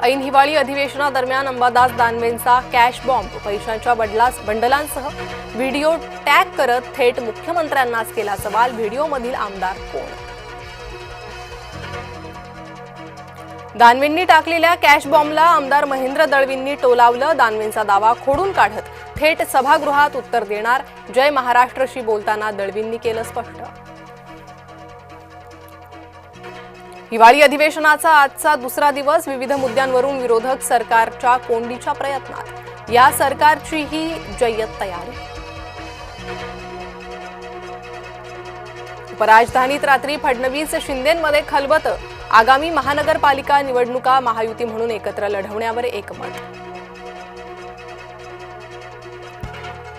ऐन हिवाळी अधिवेशनादरम्यान अंबादास दानवेंचा कॅश बॉम्ब पैशांच्या बंडलांसह व्हिडिओ टॅग करत थेट मुख्यमंत्र्यांनाच केला सवाल। व्हिडिओमधील आमदार कोण? दानवेंनी टाकलेल्या कॅश बॉम्बला आमदार महेंद्र दळवींनी टोलावलं। दानवेंचा दावा खोडून काढत थेट सभागृहात उत्तर देणार। जय महाराष्ट्रशी बोलताना दळवींनी केलं स्पष्ट। हिवाळी अधिवेशनाचा आजचा दुसरा दिवस। विविध मुद्द्यांवरून विरोधक सरकारच्या कोंडीच्या प्रयत्नात। या सरकारची ही जय्यत तयारी। उपराजधानीत रात्री फडणवीस शिंदेंमध्ये खलबत। आगामी महानगरपालिका निवडणुका महायुती म्हणून एकत्र लढवण्यावर एकमत।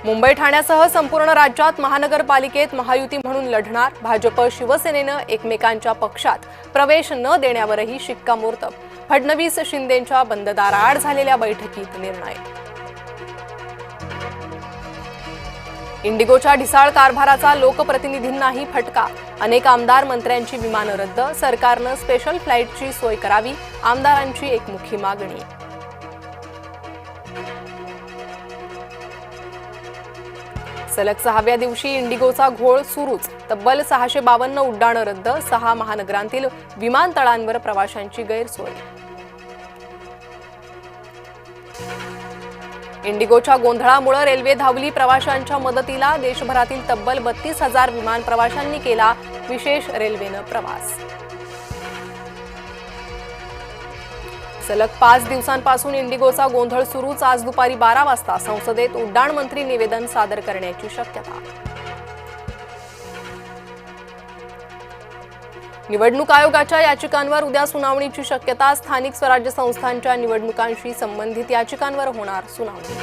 मुंबई ठाण्यासह संपूर्ण राज्यात महानगरपालिकेत महायुती म्हणून लढणार। भाजप शिवसेनेनं एकमेकांच्या पक्षात प्रवेश न देण्यावरही शिक्कामोर्तब। फडणवीस शिंदेंच्या बंद दाराआड झालेल्या बैठकीत निर्णय। इंडिगोच्या ढिसाळ कारभाराचा लोकप्रतिनिधींनाही फटका। अनेक आमदार मंत्र्यांची विमानं रद्द। सरकारनं स्पेशल फ्लाईटची सोय करावी, आमदारांची एकमुखी मागणी। सलग 6व्या दिवशी इंडिगोचा घोळ सुरूच। तब्बल 652 उड्डाणं रद्द। 6 महानगरांतील विमानतळांवर प्रवाशांची गैरसोय। इंडिगोच्या गोंधळामुळे रेल्वे धावली प्रवाशांच्या मदतीला। देशभरातील तब्बल 32,000 विमान प्रवाशांनी केला विशेष रेल्वेनं प्रवास। सलग 5 दिवसांपासून इंडिगोचा गोंधळ सुरूच। आज दुपारी 12 वाजता संसदेत उड्डाण मंत्री निवेदन सादर करण्याची शक्यता। निवडणूक आयोगाच्या याचिकांवर उद्या सुनावणीची शक्यता। स्थानिक स्वराज्य संस्थांच्या निवडणुकांशी संबंधित याचिकांवर होणार सुनावणी।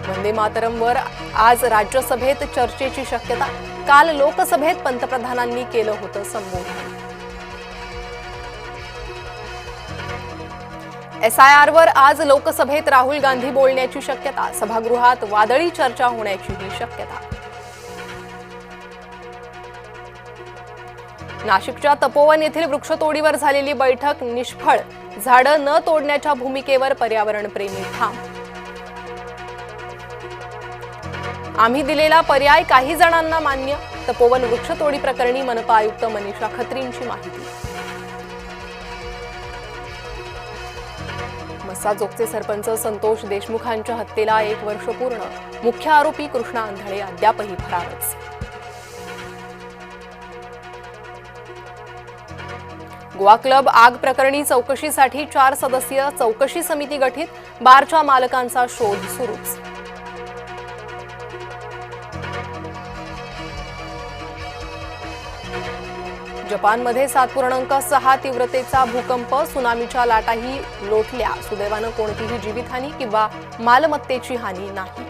वंदे मातरमवर आज राज्यसभेत चर्चेची शक्यता। काल लोकसभेत पंतप्रधानांनी केलं होतं संबोधन। SIR-वर आज लोकसभेत राहुल गांधी बोलण्याची शक्यता। सभागृहात वादळी चर्चा होण्याचीही शक्यता। नाशिकच्या तपोवन येथील वृक्षतोडीवर झालेली बैठक निष्फळ। झाडं न तोडण्याच्या भूमिकेवर पर्यावरणप्रेमी ठाम। आम्ही दिलेला पर्याय काही जणांना मान्य। तपोवन वृक्षतोडी प्रकरणी मनपा आयुक्त मनीषा खत्रींची माहिती। मस्साजोगचे सरपंच संतोष देशमुखांच्या हत्येला 1 वर्ष पूर्ण। मुख्य आरोपी कृष्णा आंधळे अद्यापही फरारच। गोवा क्लब आग प्रकरणी चौकशीसाठी 4 सदस्यीय चौकशी समिती गठीत। बारच्या मालकांचा शोध सुरूच। जपानमध्ये 7.6 तीव्रतेचा भूकंप। सुनामीच्या लाटाही लोटल्या। सुदैवानं कोणतीही जीवितहानी किंवा मालमत्तेची हानी नाही।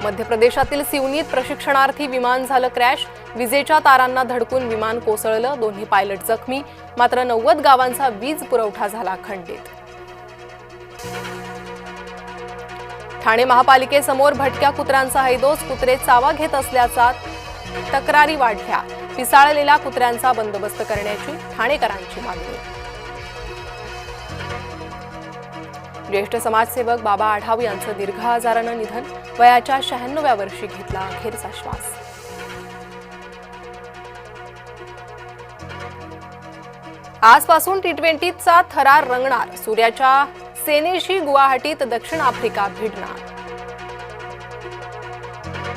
मध्य प्रदेशातील सिवनीत प्रशिक्षणार्थी विमान झालं क्रॅश। विजेच्या तारांना धडकून विमान कोसळलं। दोन्ही पायलट जखमी। मात्र 90 गावांचा वीज पुरवठा झाला खंडित। ठाणे महापालिकेसमोर भटक्या कुत्र्यांचा हैदोस। कुत्रे चावा घेत असल्याचा तक्रारी वाढल्या। पिसाळलेल्या कुत्र्यांचा बंदोबस्त करण्याची ठाणेकरांची मागणी। ज्येष्ठ समाजसेवक बाबा आढाव यांचं दीर्घ आजारानं निधन। वयाच्या 96व्या वर्षी घेतला अखेरचा श्वास। आजपासून T20चा थरार रंगणार। सूर्याच्या सेनेशी गुवाहाटीत दक्षिण आफ्रिका भिडणार।